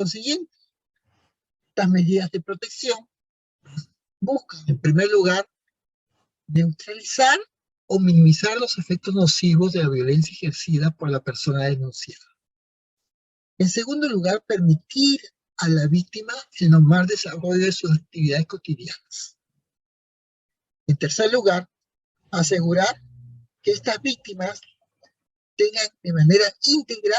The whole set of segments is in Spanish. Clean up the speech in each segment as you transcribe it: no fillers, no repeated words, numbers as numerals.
consiguiente, estas medidas de protección buscan, en primer lugar, neutralizar o minimizar los efectos nocivos de la violencia ejercida por la persona denunciada. En segundo lugar, permitir a la víctima el normal desarrollo de sus actividades cotidianas. En tercer lugar, asegurar que estas víctimas tengan de manera íntegra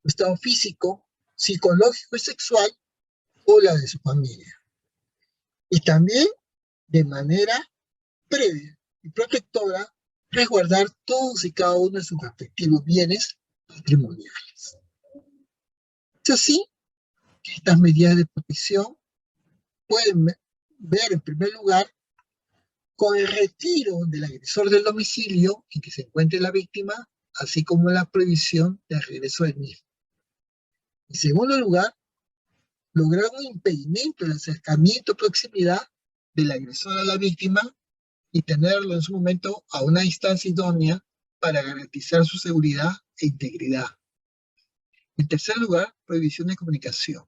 su estado físico, psicológico y sexual o la de su familia. Y también, de manera previa y protectora, resguardar todos y cada uno de sus respectivos bienes patrimoniales. Es así que estas medidas de protección pueden ver, en primer lugar, con el retiro del agresor del domicilio en que se encuentre la víctima, así como la prohibición de regreso del mismo. En segundo lugar, lograr un impedimento del acercamiento o proximidad del agresor a la víctima y tenerlo en su momento a una distancia idónea para garantizar su seguridad e integridad. En tercer lugar, prohibición de comunicación.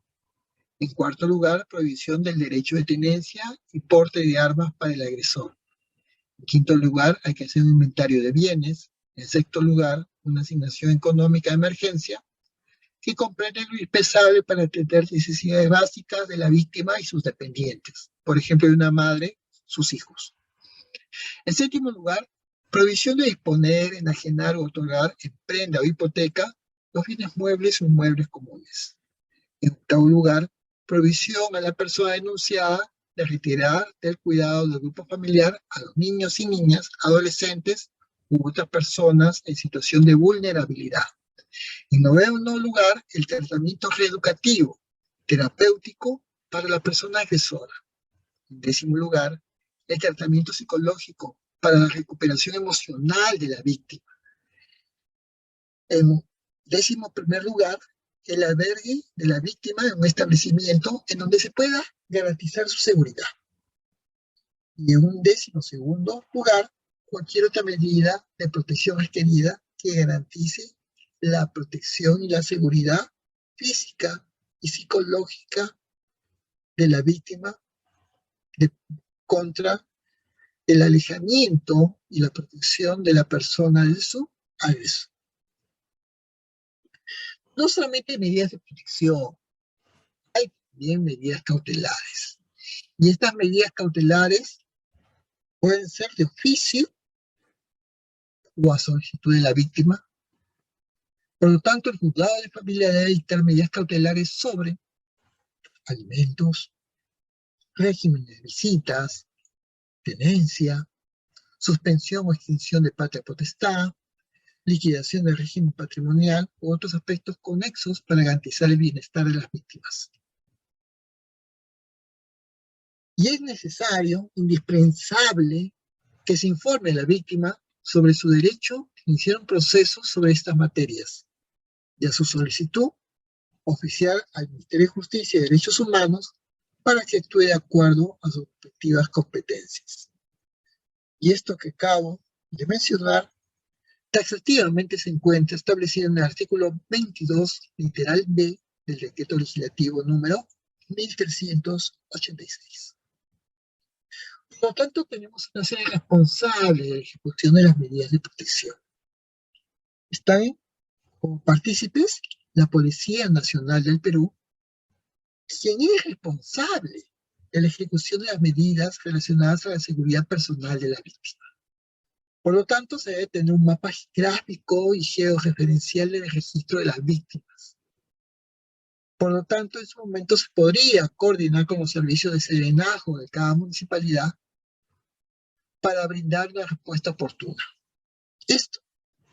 En cuarto lugar, prohibición del derecho de tenencia y porte de armas para el agresor. En quinto lugar, hay que hacer un inventario de bienes. En sexto lugar, una asignación económica de emergencia que comprende lo indispensable para atender necesidades básicas de la víctima y sus dependientes. Por ejemplo, de una madre, sus hijos. En séptimo lugar, prohibición de disponer, enajenar o otorgar en prenda o hipoteca los bienes muebles o inmuebles comunes. En octavo lugar, prohibición a la persona denunciada de retirar del cuidado del grupo familiar a los niños y niñas, adolescentes u otras personas en situación de vulnerabilidad. En noveno lugar, el tratamiento reeducativo, terapéutico para la persona agresora. En décimo lugar, el tratamiento psicológico para la recuperación emocional de la víctima. En décimo primer lugar, el albergue de la víctima en un establecimiento en donde se pueda garantizar su seguridad. Y en un décimo segundo lugar, cualquier otra medida de protección requerida que garantice la protección y la seguridad física y psicológica de la víctima contra el alejamiento y la protección de la persona de su agresor. No solamente medidas de protección, hay también medidas cautelares. Y estas medidas cautelares pueden ser de oficio o a solicitud de la víctima. Por lo tanto, el juzgado de familia debe dictar medidas cautelares sobre alimentos, régimen de visitas, tenencia, suspensión o extinción de patria potestad, liquidación del régimen patrimonial u otros aspectos conexos para garantizar el bienestar de las víctimas. Y es necesario, indispensable, que se informe a la víctima sobre su derecho a iniciar un proceso sobre estas materias y a su solicitud oficial al Ministerio de Justicia y Derechos Humanos para que actúe de acuerdo a sus respectivas competencias. Y esto que acabo de mencionar taxativamente se encuentra establecido en el artículo 22, literal B, del Decreto Legislativo número 1386. Por lo tanto, tenemos una serie de responsables de la ejecución de las medidas de protección. Están como partícipes la Policía Nacional del Perú, quien es responsable de la ejecución de las medidas relacionadas a la seguridad personal de la víctima. Por lo tanto, se debe tener un mapa gráfico y georreferencial del registro de las víctimas. Por lo tanto, en su momento se podría coordinar con los servicios de serenazgo de cada municipalidad para brindar una respuesta oportuna. Esto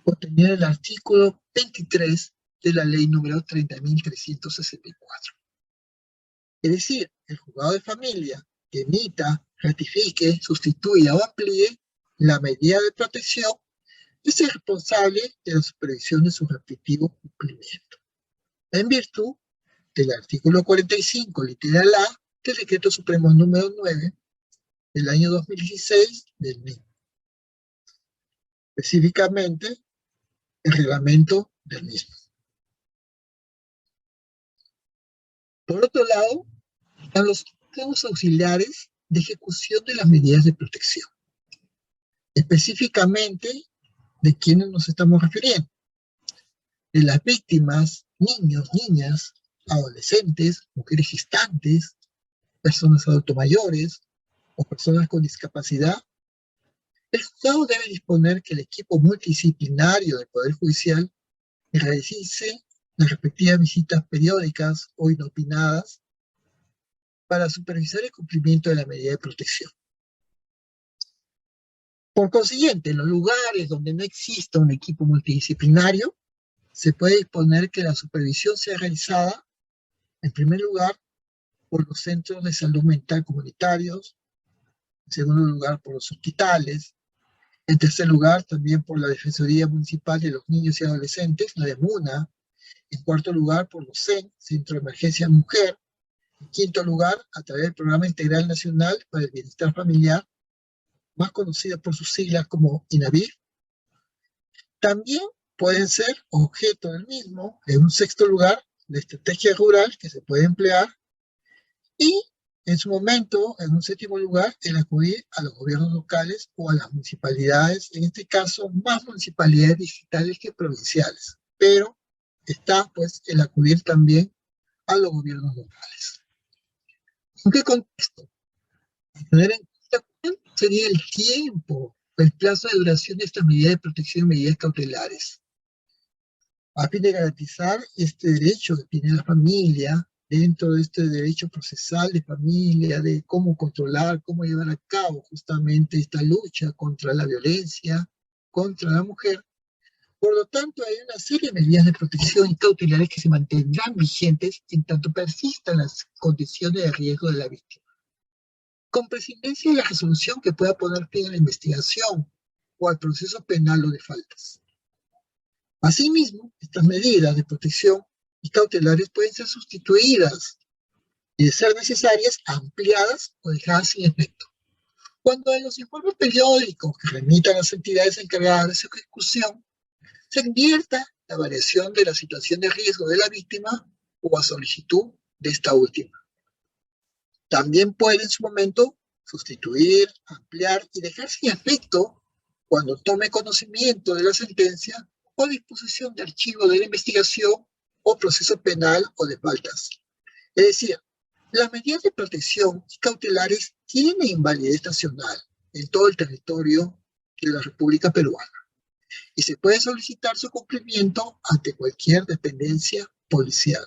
contenido en el artículo 23 de la ley número 30.364. Es decir, el juzgado de familia que emita, ratifique, sustituya o amplíe la medida de protección es el responsable de la supervisión de su respectivo cumplimiento, en virtud del artículo 45, literal A, del Decreto Supremo número 9 del año 2016 del mismo. Específicamente, el reglamento del mismo. Por otro lado, están los órganos auxiliares de ejecución de las medidas de protección. Específicamente, ¿de quiénes nos estamos refiriendo? De las víctimas, niños, niñas, adolescentes, mujeres gestantes, personas adultos mayores o personas con discapacidad. El juzgado debe disponer que el equipo multidisciplinario del Poder Judicial realice las respectivas visitas periódicas o inopinadas para supervisar el cumplimiento de la medida de protección. Por consiguiente, en los lugares donde no exista un equipo multidisciplinario, se puede disponer que la supervisión sea realizada, en primer lugar, por los centros de salud mental comunitarios, en segundo lugar, por los hospitales, en tercer lugar, también por la Defensoría Municipal de los Niños y Adolescentes, la DEMUNA, en cuarto lugar, por los CEN, Centro de Emergencia Mujer, en quinto lugar, a través del Programa Integral Nacional para el Bienestar Familiar, más conocido por sus siglas como INAVIF. También pueden ser objeto del mismo, en un sexto lugar, la estrategia rural que se puede emplear, y en su momento, en un séptimo lugar, el acudir a los gobiernos locales o a las municipalidades, en este caso más municipalidades digitales que provinciales, pero está pues el acudir también a los gobiernos locales. ¿En qué contexto? Tener en cuenta cuánto sería el tiempo, el plazo de duración de estas medidas de protección y medidas cautelares, a fin de garantizar este derecho que tiene la familia dentro de este derecho procesal de familia, de cómo controlar, cómo llevar a cabo justamente esta lucha contra la violencia, contra la mujer. Por lo tanto, hay una serie de medidas de protección y cautelares que se mantendrán vigentes en tanto persistan las condiciones de riesgo de la víctima, con prescindencia de la resolución que pueda poner fin a la investigación o al proceso penal o de faltas. Asimismo, estas medidas de protección y cautelares pueden ser sustituidas y, de ser necesarias, ampliadas o dejadas sin efecto. Cuando en los informes periódicos que remitan las entidades encargadas de su ejecución se advierta la variación de la situación de riesgo de la víctima o a solicitud de esta última. También puede en su momento sustituir, ampliar y dejar sin efecto cuando tome conocimiento de la sentencia o disposición de archivo de la investigación o proceso penal o de faltas. Es decir, las medidas de protección y cautelares tienen invalidez nacional en todo el territorio de la República Peruana y se puede solicitar su cumplimiento ante cualquier dependencia policial,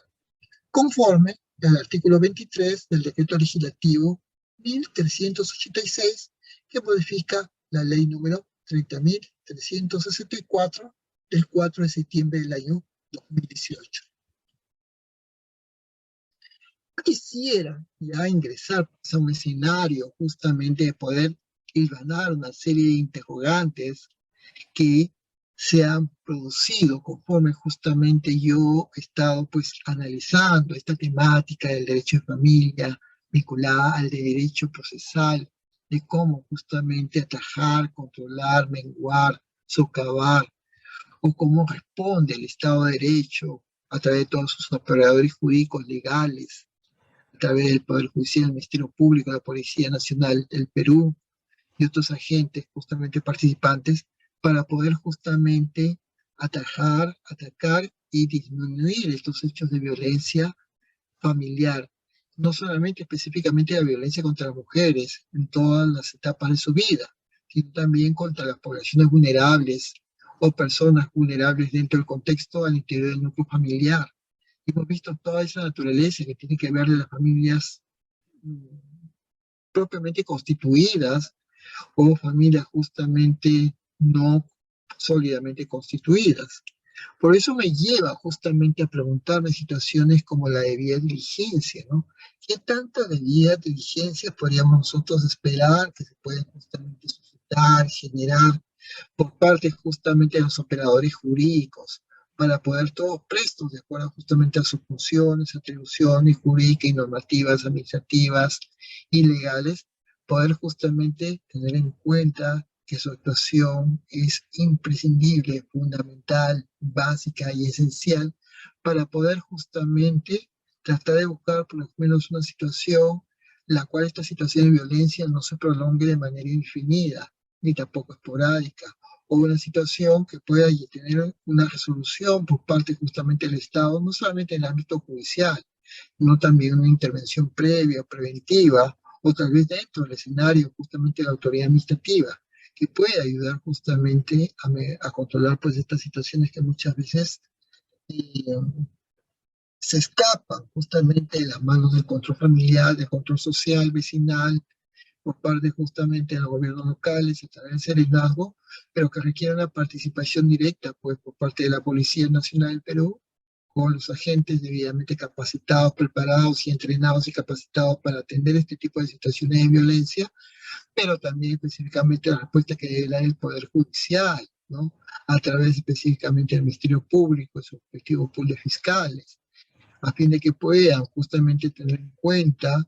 conforme al artículo 23 del Decreto Legislativo 1386, que modifica la ley número 30.364 del 4 de septiembre del año 2018. Quisiera ya ingresar a un escenario justamente de poder hilvanar una serie de interrogantes que se han producido conforme justamente yo he estado pues analizando esta temática del derecho de familia vinculada al derecho procesal, de cómo justamente atajar, controlar, menguar, socavar, o cómo responde el Estado de Derecho a través de todos sus operadores jurídicos legales, a través del Poder Judicial, el Ministerio Público, la Policía Nacional del Perú y otros agentes justamente participantes para poder justamente atajar, atacar y disminuir estos hechos de violencia familiar, no solamente específicamente la violencia contra las mujeres en todas las etapas de su vida, sino también contra las poblaciones vulnerables o personas vulnerables dentro del contexto al interior del núcleo familiar. Hemos visto toda esa naturaleza que tiene que ver de las familias propiamente constituidas o familias justamente no sólidamente constituidas. Por eso me lleva justamente a preguntarme situaciones como la debida diligencia, ¿no? ¿Qué tanta debida diligencia podríamos nosotros esperar que se pueden justamente suscitar, generar por parte justamente de los operadores jurídicos para poder todos prestos de acuerdo justamente a sus funciones, atribuciones jurídicas y normativas administrativas y legales, poder justamente tener en cuenta que su actuación es imprescindible, fundamental, básica y esencial para poder justamente tratar de buscar por lo menos una situación en la cual esta situación de violencia no se prolongue de manera indefinida, ni tampoco esporádica, o una situación que pueda tener una resolución por parte justamente del Estado, no solamente en el ámbito judicial, sino también una intervención previa, preventiva, o tal vez dentro del escenario justamente de la autoridad administrativa, que puede ayudar justamente a controlar pues estas situaciones que muchas veces eh, se escapan justamente de las manos del control familiar, del control social, vecinal, por parte justamente de los gobiernos locales y también el serenazgo, pero que requiere una participación directa pues, por parte de la Policía Nacional del Perú, con los agentes debidamente capacitados, preparados y entrenados y capacitados para atender este tipo de situaciones de violencia, pero también específicamente la respuesta que debe dar el Poder Judicial, ¿no? A través específicamente del Ministerio Público, sus respectivos pools fiscales, a fin de que puedan justamente tener en cuenta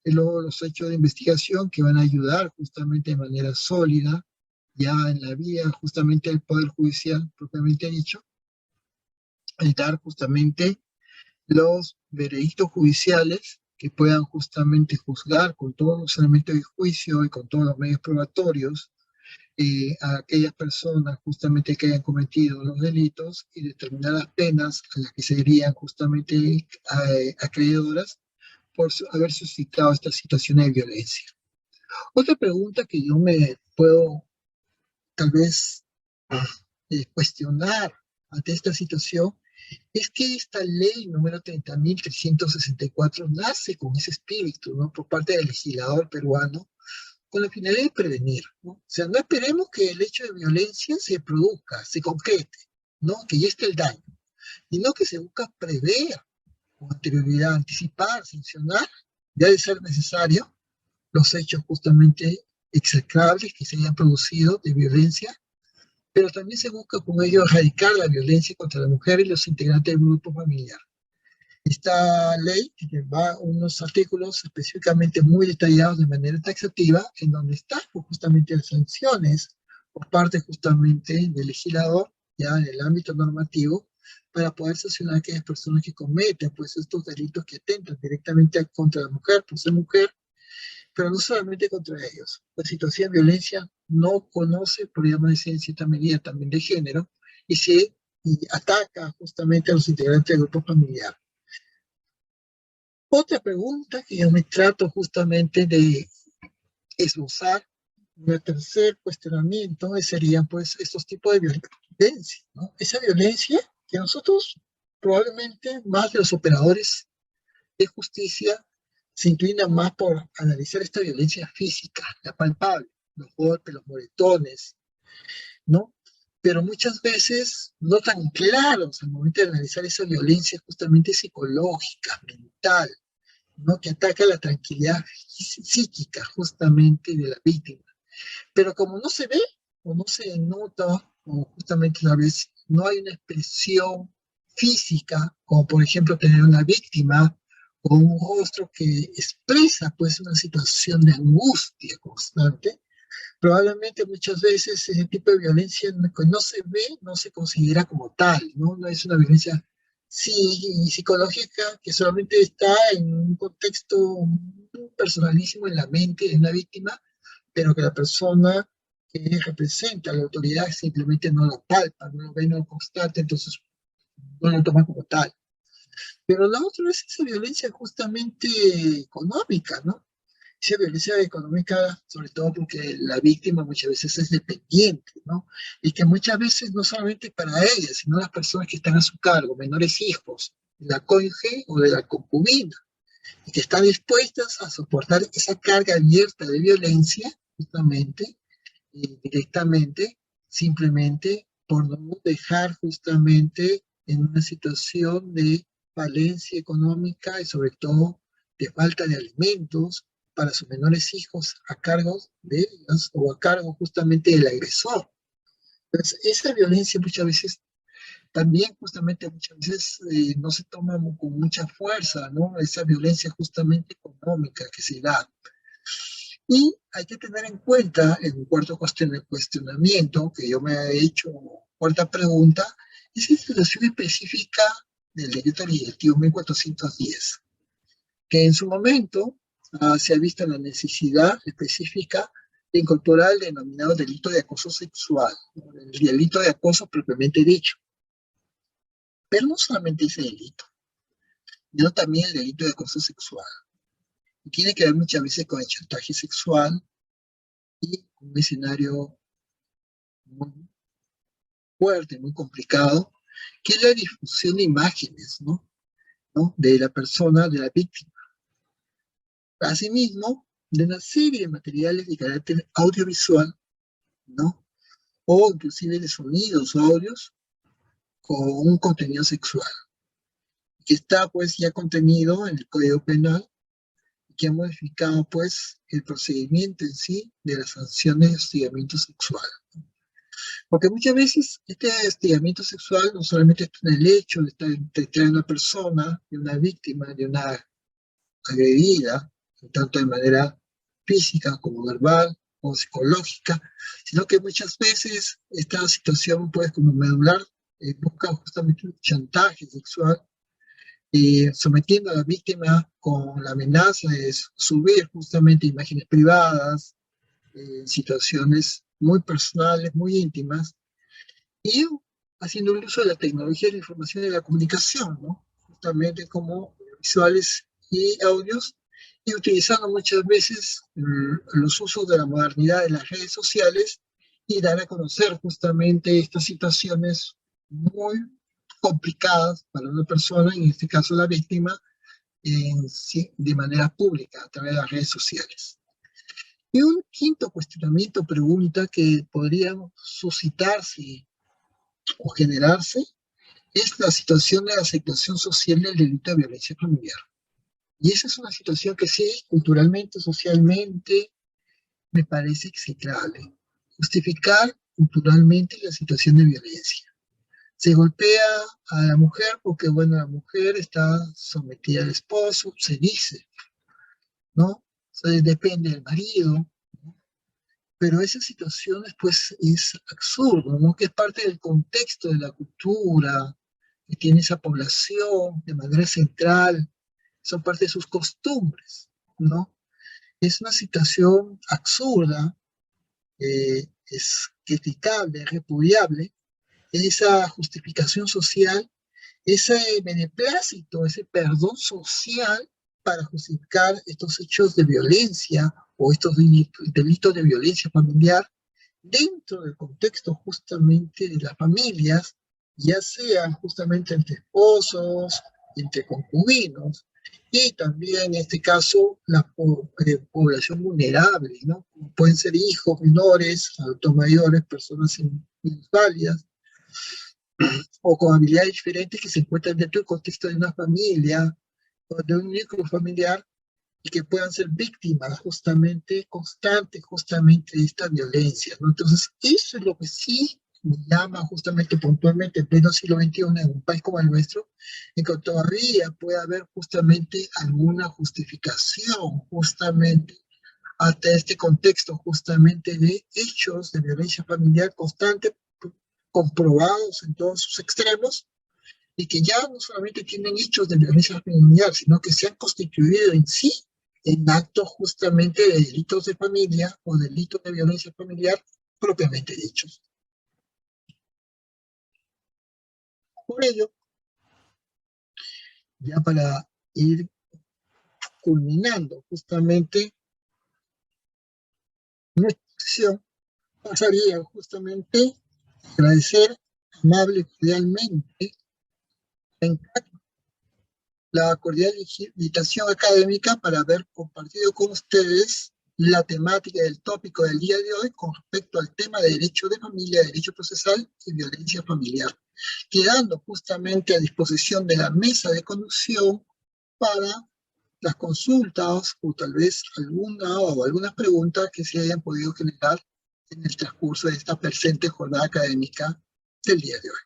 los hechos de investigación que van a ayudar justamente de manera sólida, ya en la vía justamente del Poder Judicial, propiamente dicho, el dar justamente los veredictos judiciales que puedan justamente juzgar con todos los elementos de juicio y con todos los medios probatorios a aquellas personas justamente que hayan cometido los delitos y determinar las penas a las que serían justamente acreedoras por haber suscitado esta situación de violencia. Otra pregunta que yo me puedo tal vez cuestionar ante esta situación es que esta ley número 30.364 nace con ese espíritu, ¿no? Por parte del legislador peruano, con la finalidad de prevenir, ¿no? O sea, no esperemos que el hecho de violencia se produzca, se concrete, ¿no? Que ya esté el daño, sino que se busca prever con anterioridad, anticipar, sancionar, ya de ser necesario, los hechos justamente execrables que se hayan producido de violencia, pero también se busca con ello erradicar la violencia contra la mujer y los integrantes del grupo familiar. Esta ley va unos artículos específicamente muy detallados de manera taxativa, en donde están pues, justamente las sanciones por parte justamente del legislador, ya en el ámbito normativo, para poder sancionar a aquellas personas que cometen pues, estos delitos que atentan directamente contra la mujer por ser mujer, pero no solamente contra ellos. La situación de violencia no conoce, podríamos decir en cierta medida también de género, y se ataca justamente a los integrantes del grupo familiar. Otra pregunta que yo me trato justamente de esbozar, un tercer cuestionamiento, serían pues estos tipos de violencia, ¿no? Esa violencia que nosotros probablemente más de los operadores de justicia se inclinan más por analizar esta violencia física, la palpable, los golpes, los moretones, ¿no? Pero muchas veces no tan claros al momento de analizar esa violencia justamente psicológica, mental, ¿no? Que ataca la tranquilidad psíquica justamente de la víctima. Pero como no se ve o no se nota, o justamente a veces no hay una expresión física, como por ejemplo tener una víctima con un rostro que expresa pues una situación de angustia constante, probablemente muchas veces ese tipo de violencia que no se ve, no se considera como tal, ¿no? No es una violencia psicológica que solamente está en un contexto personalísimo en la mente de una víctima, pero que la persona que representa a la autoridad simplemente no lo palpa, no lo ve, no lo constata, entonces no lo toma como tal. Pero la otra es esa violencia justamente económica, ¿no? Esa violencia económica, sobre todo porque la víctima muchas veces es dependiente, ¿no? Y que muchas veces no solamente para ella, sino las personas que están a su cargo, menores hijos, de la cónyuge o de la concubina, y que están dispuestas a soportar esa carga abierta de violencia, justamente, directamente, simplemente por no dejar justamente en una situación de falencia económica y sobre todo de falta de alimentos para sus menores hijos a cargo de ellas o a cargo justamente del agresor. Entonces, esa violencia muchas veces también justamente muchas veces no se toma con mucha fuerza, ¿no? Esa violencia justamente económica que se da. Y hay que tener en cuenta, en un cuarto cuestionamiento que yo me he hecho, cuarta pregunta, esa situación específica del decreto legislativo 1410, que en su momento se ha visto la necesidad específica de incorporar el denominado delito de acoso sexual, ¿no? El delito de acoso propiamente dicho. Pero no solamente ese delito, sino también el delito de acoso sexual. Y tiene que ver muchas veces con el chantaje sexual y un escenario muy fuerte, muy complicado, que es la difusión de imágenes, ¿no? De la persona, de la víctima. Asimismo, de una serie de materiales de carácter audiovisual, ¿no? O inclusive de sonidos o audios con un contenido sexual, que está pues ya contenido en el Código Penal, que ha modificado pues el procedimiento en sí de las sanciones de hostigamiento sexual. Porque muchas veces este hostigamiento sexual no solamente está en el hecho de estar entre una persona, de una víctima, de una agredida, tanto de manera física como verbal o psicológica, sino que muchas veces esta situación puede como medular, busca justamente un chantaje sexual, sometiendo a la víctima con la amenaza de subir justamente imágenes privadas, situaciones muy personales, muy íntimas, y haciendo un uso de la tecnología de la información y de la comunicación, ¿no? Justamente como visuales y audios, y utilizando muchas veces los usos de la modernidad de las redes sociales y dar a conocer justamente estas situaciones muy complicadas para una persona, en este caso la víctima, de manera pública a través de las redes sociales. Y un quinto cuestionamiento, pregunta que podría suscitarse o generarse es la situación de la aceptación social del delito de violencia familiar. Y esa es una situación que sí, culturalmente, socialmente, me parece execrable. Justificar culturalmente la situación de violencia. Se golpea a la mujer porque, bueno, la mujer está sometida al esposo, se dice, ¿no? Depende del marido, ¿no? Pero esa situación pues es absurdo, ¿no? Que es parte del contexto de la cultura que tiene esa población de manera central, son parte de sus costumbres, ¿no? Es una situación absurda, es criticable, repudiable, esa justificación social, ese beneplácito, ese perdón social para justificar estos hechos de violencia o estos delitos de violencia familiar dentro del contexto justamente de las familias, ya sean justamente entre esposos, entre concubinos, y también en este caso la población vulnerable, ¿no? Como pueden ser hijos menores, adultos mayores, personas minusválidas, o con habilidades diferentes que se encuentran dentro del contexto de una familia o de un núcleo familiar y que puedan ser víctimas justamente, constantes justamente de esta violencia, ¿no? Entonces, eso es lo que sí me llama justamente puntualmente en pleno siglo XXI en un país como el nuestro, en que todavía puede haber justamente alguna justificación justamente ante este contexto justamente de hechos de violencia familiar constante, comprobados en todos sus extremos, y que ya no solamente tienen hechos de violencia familiar, sino que se han constituido en sí en actos justamente de delitos de familia o delitos de violencia familiar propiamente dichos. Por ello, ya para ir culminando justamente nuestra sesión, pasaría justamente a agradecer amable y cordialmente la cordial invitación académica para haber compartido con ustedes la temática del tópico del día de hoy con respecto al tema de derecho de familia, derecho procesal y violencia familiar, quedando justamente a disposición de la mesa de conducción para las consultas o tal vez algunas preguntas que se hayan podido generar en el transcurso de esta presente jornada académica del día de hoy.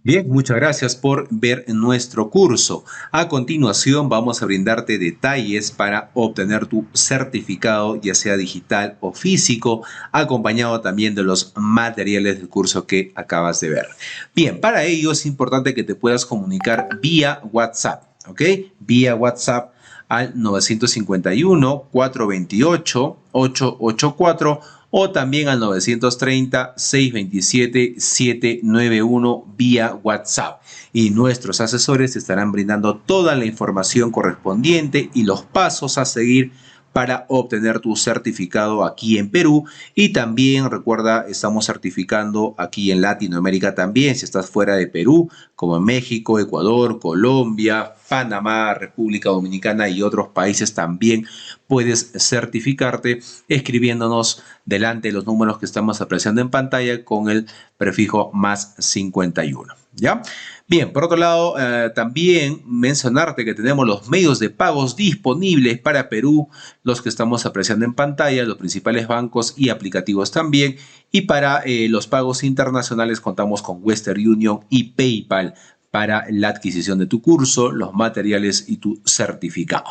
Bien, muchas gracias por ver nuestro curso. A continuación vamos a brindarte detalles para obtener tu certificado, ya sea digital o físico, acompañado también de los materiales del curso que acabas de ver. Bien, para ello es importante que te puedas comunicar vía WhatsApp, ¿ok? Vía WhatsApp al 951-428-884 o también al 930-627-791 vía WhatsApp. Y nuestros asesores te estarán brindando toda la información correspondiente y los pasos a seguir para obtener tu certificado aquí en Perú. Y también recuerda, estamos certificando aquí en Latinoamérica también, si estás fuera de Perú, como en México, Ecuador, Colombia, Panamá, República Dominicana y otros países también puedes certificarte escribiéndonos delante de los números que estamos apreciando en pantalla con el prefijo más 51. ¿Ya? Bien, por otro lado, también mencionarte que tenemos los medios de pagos disponibles para Perú, los que estamos apreciando en pantalla, los principales bancos y aplicativos también. Y para los pagos internacionales contamos con Western Union y PayPal para la adquisición de tu curso, los materiales y tu certificado.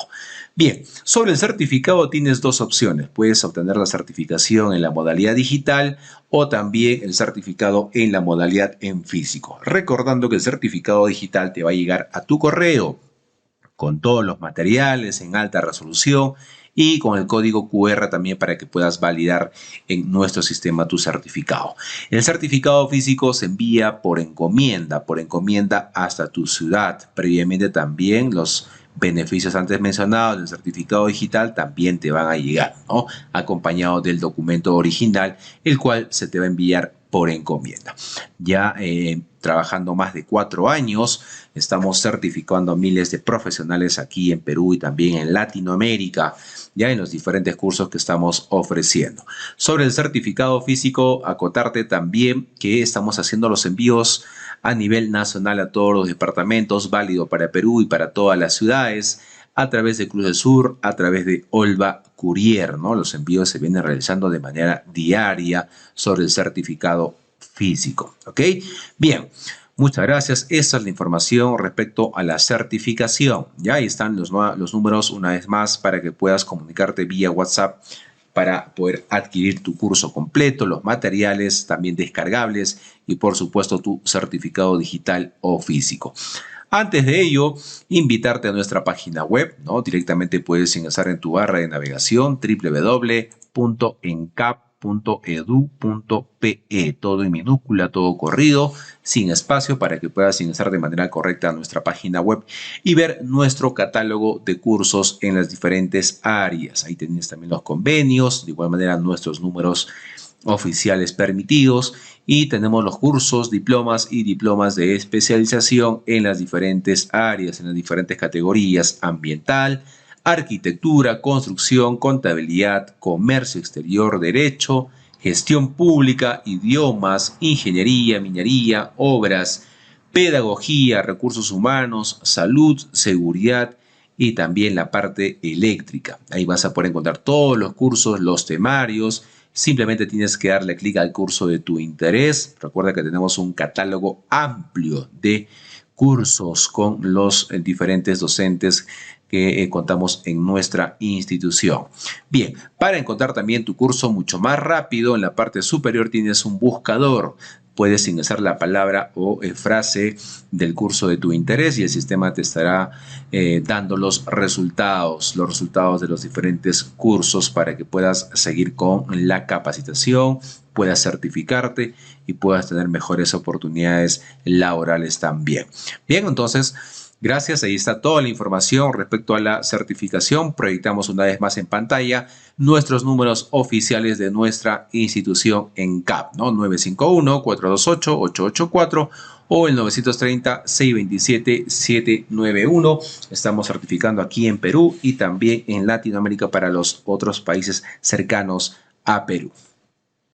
Bien, sobre el certificado tienes dos opciones. Puedes obtener la certificación en la modalidad digital o también el certificado en la modalidad en físico. Recordando que el certificado digital te va a llegar a tu correo con todos los materiales en alta resolución y con el código QR también para que puedas validar en nuestro sistema tu certificado. El certificado físico se envía por encomienda hasta tu ciudad. Previamente también los beneficios antes mencionados del certificado digital también te van a llegar, ¿no? Acompañado del documento original, el cual se te va a enviar por encomienda. Ya trabajando más de 4 años, estamos certificando a miles de profesionales aquí en Perú y también en Latinoamérica, ya en los diferentes cursos que estamos ofreciendo. Sobre el certificado físico, acotarte también que estamos haciendo los envíos a nivel nacional a todos los departamentos, válido para Perú y para todas las ciudades, a través de Cruz del Sur, a través de Olva Courier, ¿no? Los envíos se vienen realizando de manera diaria sobre el certificado físico, ¿ok? Bien, muchas gracias. Esa es la información respecto a la certificación. Ya ahí están los números una vez más para que puedas comunicarte vía WhatsApp para poder adquirir tu curso completo, los materiales también descargables y por supuesto tu certificado digital o físico. Antes de ello, invitarte a nuestra página web, ¿no? Directamente puedes ingresar en tu barra de navegación www.encap.edu.pe, todo en minúscula, todo corrido, sin espacio, para que puedas ingresar de manera correcta a nuestra página web y ver nuestro catálogo de cursos en las diferentes áreas. Ahí tienes también los convenios, de igual manera nuestros números oficiales permitidos y tenemos los cursos, diplomas y diplomas de especialización en las diferentes áreas, en las diferentes categorías: ambiental, arquitectura, construcción, contabilidad, comercio exterior, derecho, gestión pública, idiomas, ingeniería, minería, obras, pedagogía, recursos humanos, salud, seguridad y también la parte eléctrica. Ahí vas a poder encontrar todos los cursos, los temarios. Simplemente tienes que darle clic al curso de tu interés. Recuerda que tenemos un catálogo amplio de cursos con los diferentes docentes que contamos en nuestra institución. Bien, para encontrar también tu curso mucho más rápido, en la parte superior tienes un buscador. Puedes ingresar la palabra o frase del curso de tu interés y el sistema te estará dando los resultados de los diferentes cursos para que puedas seguir con la capacitación, puedas certificarte y puedas tener mejores oportunidades laborales también. Bien, entonces, gracias, ahí está toda la información respecto a la certificación. Proyectamos una vez más en pantalla nuestros números oficiales de nuestra institución ENCAP, ¿no? 951-428-884 o el 930-627-791. Estamos certificando aquí en Perú y también en Latinoamérica para los otros países cercanos a Perú.